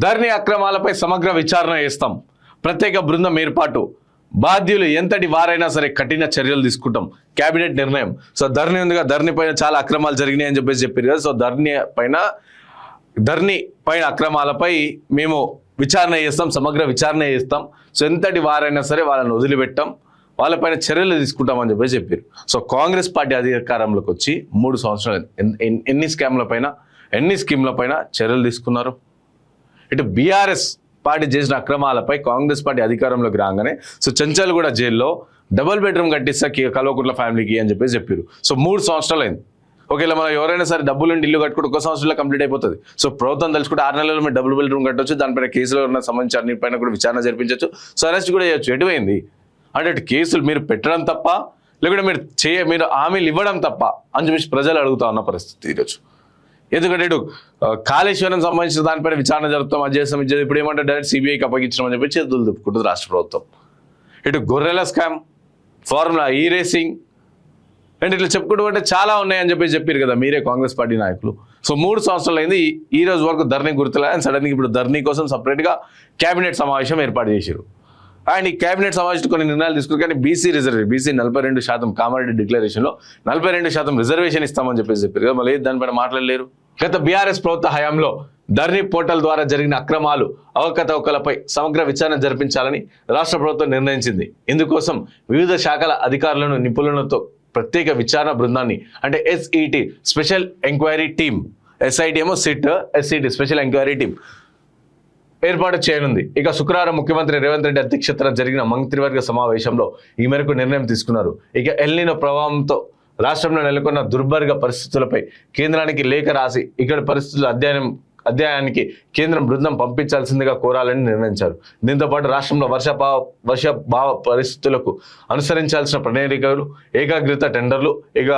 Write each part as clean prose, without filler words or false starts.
ధరణి అక్రమాలపై సమగ్ర విచారణ చేస్తాం. ప్రత్యేక బృందం ఏర్పాటు. బాధ్యులు ఎంతటి వారైనా సరే కఠిన చర్యలు తీసుకుంటాం. కేబినెట్ నిర్ణయం. సో ధరణి ఉందిగా, ధరణి పైన చాలా అక్రమాలు జరిగినాయి అని చెప్పారు కదా. సో ధరణి పైన అక్రమాలపై మేము విచారణ చేస్తాం, సమగ్ర విచారణ చేస్తాం. సో ఎంతటి వారైనా సరే వాళ్ళని వదిలిపెట్టాం, వాళ్ళపైన చర్యలు తీసుకుంటామని చెప్పారు. సో కాంగ్రెస్ పార్టీ అధికారంలోకి వచ్చి 3 సంవత్సరాలు ఎన్ని స్కీమ్ల పైన చర్యలు తీసుకున్నారు. ఇటు బీఆర్ఎస్ పార్టీ చేసిన అక్రమాలపై కాంగ్రెస్ పార్టీ అధికారంలోకి రాగానే సో చెంచల్గూడ జైల్లో డబుల్ బెడ్రూమ్ కట్టిస్తా కల్వకుంట్ల ఫ్యామిలీకి అని చెప్పారు. సో 3 సంవత్సరాలు అయింది. ఒకవేళ మనం ఎవరైనా సరే డబ్బులుండి ఇల్లు కట్టుకుంటే 1 సంవత్సరంలో కంప్లీట్ అయిపోతుంది. సో ప్రభుత్వం తెలుసుకుంటే 6 నెలల్లో మీరు డబుల్ బెడ్రూమ్ కట్టవచ్చు. దానిపైన కేసులు సంబంధించి అన్నిటిపైన కూడా విచారణ జరిపించవచ్చు. సో అరెస్ట్ కూడా చేయొచ్చు. ఎటువైంది అంటే కేసులు మీరు పెట్టడం తప్ప, లేకుంటే మీరు హామీలు ఇవ్వడం తప్ప అని చెప్పేసి ప్రజలు అడుగుతా ఉన్న పరిస్థితి ఈరోజు. ఎందుకంటే ఇటు కాళేశ్వరం సంబంధించిన దానిపైన విచారణ జరుగుతాం, అది చేస్తాం, ఇప్పుడు ఏమంటే డైరెక్ట్ సిబిఐకి అప్పగించడం అని చెప్పి చేతులు దుప్పుకుంటుంది రాష్ట్ర ప్రభుత్వం. ఇటు గొర్రెల స్కామ్, ఫార్ములా ఈ రేసింగ్ అండ్ ఇట్లా చెప్పుకుంటూ అంటే చాలా ఉన్నాయని చెప్పారు కదా మీరే కాంగ్రెస్ పార్టీ నాయకులు. సో 3 సంవత్సరాలు అయింది, ఈ రోజు వరకు ధరణి గుర్తులే. అండ్ సడన్గా ఇప్పుడు ధరణి కోసం సపరేట్గా కేబినెట్ సమావేశం ఏర్పాటు చేశారు. అండ్ ఈ కేబినెట్ సమావేశం కొన్ని నిర్ణయాలు తీసుకున్నారు. కానీ బీసీ 42% కామారెడ్డి డిక్లరేషన్లో 42% రిజర్వేషన్ ఇస్తామని చెప్పారు కదా, మళ్ళీ దానిపైన మాట్లాడలేరు. గత బీఆర్ఎస్ ప్రభుత్వ హయాంలో ధరణి పోర్టల్ ద్వారా జరిగిన అక్రమాలు, అవకతవకలపై సమగ్ర విచారణ జరిపించాలని రాష్ట్ర ప్రభుత్వం నిర్ణయించింది. ఇందుకోసం వివిధ శాఖల అధికారులను, నిపుణులతో ప్రత్యేక విచారణ బృందాన్ని అంటే SET special enquiry team, SIT ఏమో SIT, SET special enquiry team ఏర్పాటు చేయనుంది. ఇక శుక్రవారం ముఖ్యమంత్రి రేవంత్ రెడ్డి అధ్యక్షతన జరిగిన మంత్రివర్గ సమావేశంలో ఈ మేరకు నిర్ణయం తీసుకున్నారు. ఇక ఎల్నినో ప్రభావంతో రాష్ట్రంలో నెలకొన్న దుర్భర పరిస్థితులపై కేంద్రానికి లేఖ రాసి ఇక్కడ పరిస్థితుల అధ్యయనానికి కేంద్రం బృందం పంపించాల్సిందిగా కోరాలని నిర్ణయించారు. దీంతో పాటు రాష్ట్రంలో వర్షభావ పరిస్థితులకు అనుసరించాల్సిన ప్రణాళికలు, ఏకాగ్రత టెండర్లు, ఇక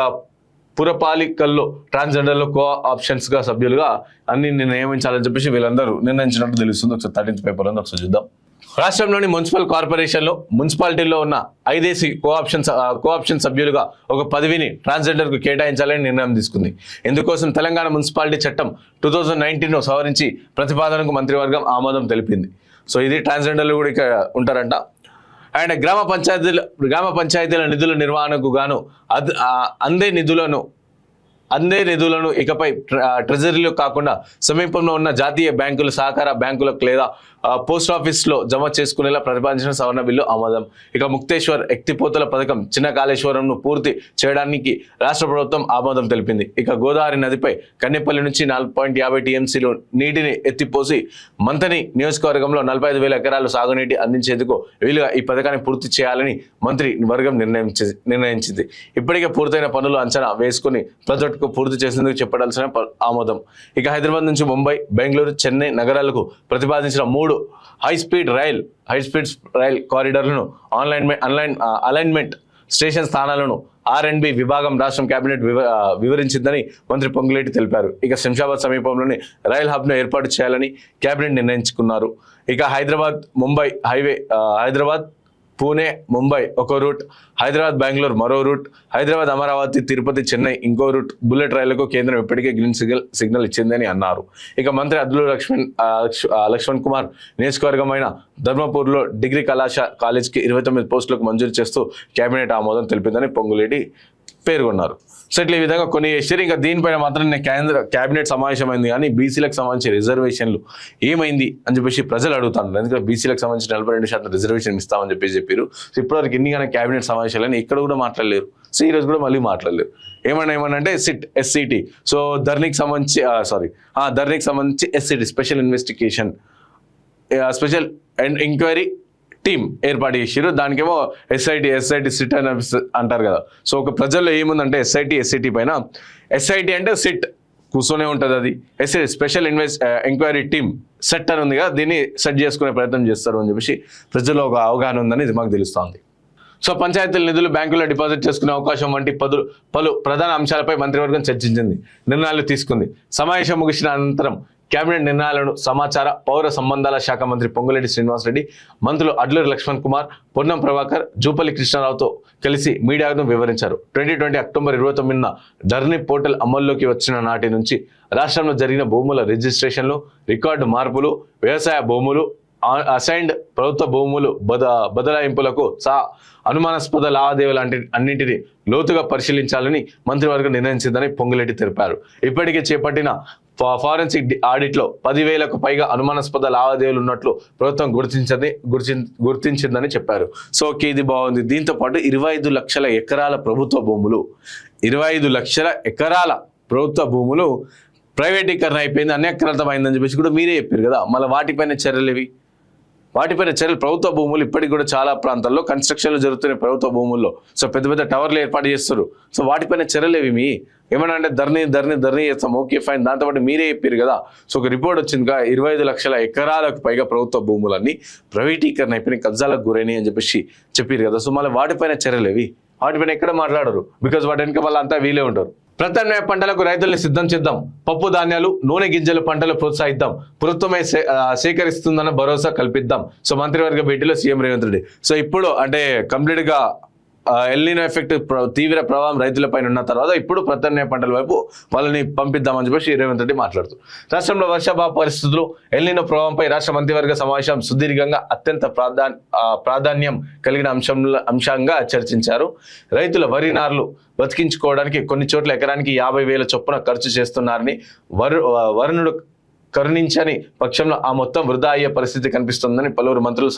పురపాలికల్లో ట్రాన్స్జెండర్లు ఆప్షన్స్గా సభ్యులుగా అన్ని నియమించాలని చెప్పేసి వీళ్ళందరూ నిర్ణయించినట్టు తెలుస్తుంది. ఒకసారి 13th పేపర్ ఉంది, ఒకసారి చూద్దాం. రాష్ట్రంలోని మున్సిపల్ కార్పొరేషన్లో మున్సిపాలిటీల్లో ఉన్న 5 కోఆప్షన్ సభ్యులుగా ఒక పదవిని ట్రాన్స్జెండర్కు కేటాయించాలని నిర్ణయం తీసుకుంది. ఇందుకోసం తెలంగాణ మున్సిపాలిటీ చట్టం 2019 సవరించి ప్రతిపాదనకు మంత్రివర్గం ఆమోదం తెలిపింది. సో ఇది ట్రాన్స్జెండర్లు కూడా ఇక్కడ ఉంటారంట. అండ్ గ్రామ పంచాయతీల నిధుల నిర్వహణకు గాను అందే నిధులను ఇకపై ట్రెజరీలో కాకుండా సమీపంలో ఉన్న జాతీయ బ్యాంకులు, సహకార బ్యాంకులకు లేదా పోస్ట్ ఆఫీస్లో జమ చేసుకునేలా ప్రతిపాదించిన సవరణ బిల్లు ఆమోదం. ఇక ముక్తేశ్వర్ ఎత్తిపోతల పథకం, చిన్న కాళేశ్వరంను పూర్తి చేయడానికి రాష్ట్ర ప్రభుత్వం ఆమోదం తెలిపింది. ఇక గోదావరి నదిపై కన్నెపల్లి నుంచి 4.50 TMCలు నీటిని ఎత్తిపోసి మంతని నియోజకవర్గంలో 45,000 ఎకరాలు సాగునీటి అందించేందుకు వీలుగా ఈ పథకాన్ని పూర్తి చేయాలని మంత్రి వర్గం నిర్ణయించింది. ఇప్పటికే పూర్తయిన పనులు అంచనా వేసుకుని ప్రాజెక్టుకు పూర్తి చేసేందుకు చెప్పడాల్సిన ఆమోదం. ఇక హైదరాబాద్ నుంచి ముంబై, బెంగళూరు, చెన్నై నగరాలకు ప్రతిపాదించిన 3 హై స్పీడ్ రైల్ కారిడార్లను అలైన్మెంట్ స్టేషన్ స్థానాలను R&B విభాగం రాష్ట్రం కేబినెట్ వివరించిందని మంత్రి పొంగులేటి తెలిపారు. ఇక శంషాబాద్ సమీపంలోని రైల్ హబ్ను ఏర్పాటు చేయాలని కేబినెట్ నిర్ణయించుకున్నారు. ఇక హైదరాబాద్ ముంబై హైవే, హైదరాబాద్ పూణే ముంబై ఒక రూట్, హైదరాబాద్ బెంగళూరు మరో రూట్, హైదరాబాద్ అమరావతి తిరుపతి చెన్నై ఇంకో రూట్. బుల్లెట్ రైళ్లకు కేంద్రం ఇప్పటికే గ్రీన్ సిగ్నల్ ఇచ్చిందని అన్నారు. ఇక మంత్రి అద్దుల లక్ష్మణ్ కుమార్ నియోజకవర్గమైన ధర్మపూర్లో డిగ్రీ కాలేజ్కి 29 పోస్టులకు మంజూరు చేస్తూ కేబినెట్ ఆమోదం తెలిపిందని పొంగులేటి పేర్కొన్నారు. సో ఇట్లా ఈ విధంగా కొన్ని చేశారు. ఇంకా దీనిపైన మాత్రం కేబినెట్ సమావేశమైంది, కానీ బీసీలకు సంబంధించి రిజర్వేషన్లు ఏమైంది అని చెప్పేసి ప్రజలు అడుగుతున్నారు. ఎందుకంటే బీసీలకు సంబంధించి 42% రిజర్వేషన్ ఇస్తామని చెప్పారు. సో ఇప్పటివరకు ఎన్నికైనా కేబినెట్ సమావేశాలని ఇక్కడ కూడా మాట్లాడలేరు. సో ఈ రోజు కూడా మళ్ళీ మాట్లాడలేరు. ఏమన్నా సిట్ SCT, సో ధరణికి సంబంధించి SCT special investigation special enquiry team ఏర్పాటు చేసారు. దానికేమో SIT సిట్ అని అంటారు కదా. సో ఒక ప్రజల్లో ఏముందంటే SIT పైన, SIT అంటే సిట్ కూర్చొనే ఉంటుంది, అది SIT special enquiry team set అని ఉంది కదా, దీన్ని సెట్ చేసుకునే ప్రయత్నం చేస్తారు అని చెప్పేసి ప్రజల్లో ఒక అవగాహన ఉందని ఇది మాకు తెలుస్తోంది. సో పంచాయతీల నిధులు బ్యాంకుల్లో డిపాజిట్ చేసుకునే అవకాశం వంటి పలు ప్రధాన అంశాలపై మంత్రివర్గం చర్చించింది, నిర్ణయాలు తీసుకుంది. సమావేశం ముగిసిన అనంతరం కేబినెట్ నిర్ణయాలను సమాచార పౌర సంబంధాల శాఖ మంత్రి పొంగులేటి శ్రీనివాసరెడ్డి, మంత్రులు అడ్లూరి లక్ష్మణ్ కుమార్, పొన్నం ప్రభాకర్, జూపల్లి కృష్ణారావుతో కలిసి మీడియాను వివరించారు. 2020 అక్టోబర్ 29న ధరణి పోర్టల్ అమల్లోకి వచ్చిన నాటి నుంచి రాష్ట్రంలో జరిగిన భూముల రిజిస్ట్రేషన్లు, రికార్డు మార్పులు, వ్యవసాయ భూములు, అసైన్డ్ ప్రభుత్వ భూములు బదలాయింపులకు అనుమానాస్పద లావాదేవీలు అన్నింటినీ లోతుగా పరిశీలించాలని మంత్రివర్గం నిర్ణయించిందని పొంగులేటి తెలిపారు. ఇప్పటికే చేపట్టిన ఫారెన్సిక్ ఆడిట్లో 10,000కు పైగా అనుమానాస్పద లావాదేవీలు ఉన్నట్లు ప్రభుత్వం గుర్తించిందని చెప్పారు. సో ఇది బాగుంది. దీంతో పాటు 25 లక్షల ఎకరాల ప్రభుత్వ భూములు, 25 లక్షల ఎకరాల ప్రభుత్వ భూములు ప్రైవేటీకరణ అయిపోయింది, అన్యాక్రాంతం అయిందని చెప్పేసి కూడా మీరే చెప్పారు కదా. మళ్ళీ వాటిపైన చర్యలు ప్రభుత్వ భూములు ఇప్పటికి కూడా చాలా ప్రాంతాల్లో కన్స్ట్రక్షన్లు జరుగుతున్నాయి ప్రభుత్వ భూముల్లో. సో పెద్ద పెద్ద టవర్లు ఏర్పాటు చేస్తారు. సో వాటిపైన చర్యలు ఏవి ఏమన్నా అంటే ధరణి చేస్తాం, ఓకే ఫైన్. దాంతోపాటు మీరే చెప్పారు కదా. సో ఒక రిపోర్ట్ వచ్చింది, 25 లక్షల ఎకరాలకు పైగా ప్రభుత్వ భూములన్నీ ప్రైవేటీకరణ అయిపోయినాయి, కబ్జాలకు గురైనాయి అని చెప్పేసి చెప్పారు కదా. సో మళ్ళీ వాటిపైన చర్యలు ఏవి? వాటిపైన ఎక్కడ మాట్లాడరు, బికాజ్ వాటి వెనుక మళ్ళీ అంతా వీలే ఉంటారు. ప్రత్యామ్నాయ పంటలకు రైతుల్ని సిద్ధం చేద్దాం, పప్పు ధాన్యాలు, నూనె గింజలు పంటలు ప్రోత్సహిద్దాం, ప్రభుత్వమే సేకరిస్తుందన్న భరోసా కల్పిద్దాం. సో మంత్రివర్గ భేటీలో సీఎం రేవంత్ రెడ్డి. సో ఇప్పుడు అంటే కంప్లీట్ గా ఎల్నినో ఎఫెక్ట్ తీవ్ర ప్రభావం రైతులపైన ఉన్న తర్వాత ఇప్పుడు ప్రత్యామ్నాయ పంటల వైపు వాళ్ళని పంపిద్దామని చెప్పేసి రేవంత్ రెడ్డి మాట్లాడుతూ, రాష్ట్రంలో వర్షాభావ పరిస్థితులు, ఎల్నినో ప్రభావంపై రాష్ట్ర మంత్రివర్గ సమావేశం సుదీర్ఘంగా అత్యంత ప్రాధాన్యం కలిగిన అంశంగా చర్చించారు. రైతుల వరి నార్లు బతికించుకోవడానికి కొన్ని చోట్ల ఎకరానికి 50,000 చొప్పున ఖర్చు చేస్తున్నారని, వరుణుడు కరుణించని పక్షంలో ఆ మొత్తం వృధా అయ్యే పరిస్థితి కనిపిస్తుందని పలువురు మంత్రులు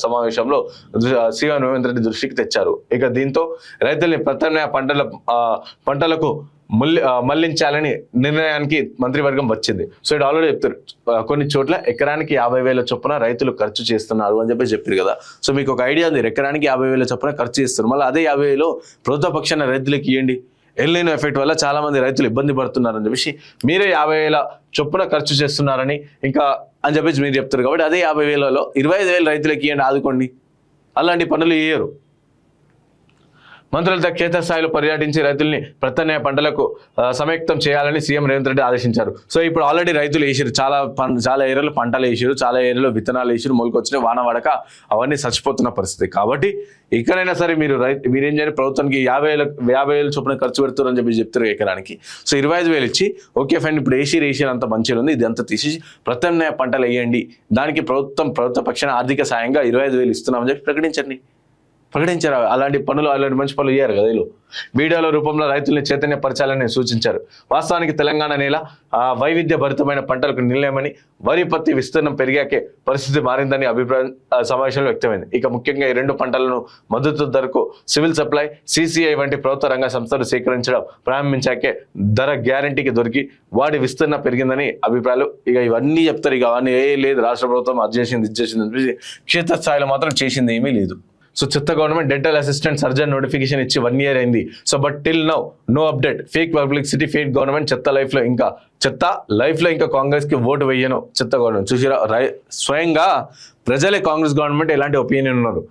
సమావేశంలో సీఎం రేవంత్ రెడ్డి దృష్టికి తెచ్చారు. ఇక దీంతో రైతుల్ని ప్రత్యామ్నాయ పంటలకు మళ్లించాలని నిర్ణయానికి మంత్రివర్గం వచ్చింది. సో ఇది ఆల్రెడీ చెప్తారు, కొన్ని చోట్ల ఎకరానికి 50,000 చొప్పున రైతులు ఖర్చు చేస్తున్నారు అని చెప్పారు కదా. సో మీకు ఒక ఐడియా ఉంది, ఎకరానికి 50,000 చొప్పున ఖర్చు చేస్తారు. మళ్ళీ అదే 50,000 ప్రభుత్వ పక్షాన రైతులకు ఇవ్వండి. ఎల్నినో ఎఫెక్ట్ వల్ల చాలా మంది రైతులు ఇబ్బంది పడుతున్నారని చెప్పేసి మీరే 50,000 చొప్పున ఖర్చు చేస్తున్నారని ఇంకా అని చెప్పేసి మీరు చెప్తారు. కాబట్టి అదే 50,000లో 25,000 రైతులకు ఇవ్వండి, ఆదుకోండి. అలాంటి పనులు చేయరు. మంత్రులతో క్షేత్రస్థాయిలో పర్యటించి రైతుల్ని ప్రత్యామ్నాయ పంటలకు సంయుక్తం చేయాలని సీఎం రేవంత్ రెడ్డి ఆదేశించారు. సో ఇప్పుడు ఆల్రెడీ రైతులు వేసారు, చాలా ఏరియాలో పంటలు వేసారు, చాలా ఏరియాలో విత్తనాలు వేసారు, మొలకొచ్చిన వాన పడక అవన్నీ చచ్చిపోతున్న పరిస్థితి. కాబట్టి ఇక్కడైనా సరే మీరేం చేయాలి, ప్రభుత్వానికి 50,000 చొప్పున ఖర్చు పెడుతున్నారని చెప్పి చెప్తారు ఎకరానికి. సో 25,000 ఇచ్చి ఓకే ఫైన్, ఇప్పుడు వేసారు అంత మంచిగా ఉంది, ఇది అంతా తీసి ప్రత్యామ్నాయ పంటలు వేయండి, దానికి ప్రభుత్వ పక్షాన ఆర్థిక సాయంగా 25,000 ఇస్తున్నామని చెప్పి ప్రకటించారు. అలాంటి మంచి పనులు ఇయ్యారు కదా. వీడియోల రూపంలో రైతుల్ని చైతన్యపరచాలని సూచించారు. వాస్తవానికి తెలంగాణ నేల వైవిధ్య భరితమైన పంటలకు నిలయమని, వరి పత్తి విస్తీర్ణం పెరిగాకే పరిస్థితి మారిందని అభిప్రాయం సమావేశంలో వ్యక్తమైంది. ఇక ముఖ్యంగా ఈ 2 పంటలను మద్దతు ధరకు సివిల్ సప్లై, సిసిఐ వంటి ప్రభుత్వ రంగ సంస్థలు సేకరించడం ప్రారంభించాకే ధర గ్యారంటీకి దొరికి వాటి విస్తీర్ణ పెరిగిందని అభిప్రాయాలు. ఇక ఇవన్నీ చెప్తారు. ఇక అవన్నీ లేదు, రాష్ట్ర ప్రభుత్వం అది చేసింది ఇది చేసింది అని క్షేత్రస్థాయిలో మాత్రం చేసింది ఏమీ లేదు. సో చెత్త government dental assistant surgeon notification ఇచ్చి 1 year అయింది. So but till now no update. Fake publicity, fake government, చెత్త లైఫ్ లో ఇంకా కాంగ్రెస్ కి ఓటు వేయను చెత్త గవర్నమెంట్. చూసిరా, స్వయంగా ప్రజలే కాంగ్రెస్ గవర్నమెంట్ ఎలాంటి ఒపీనియన్ ఉన్నారు.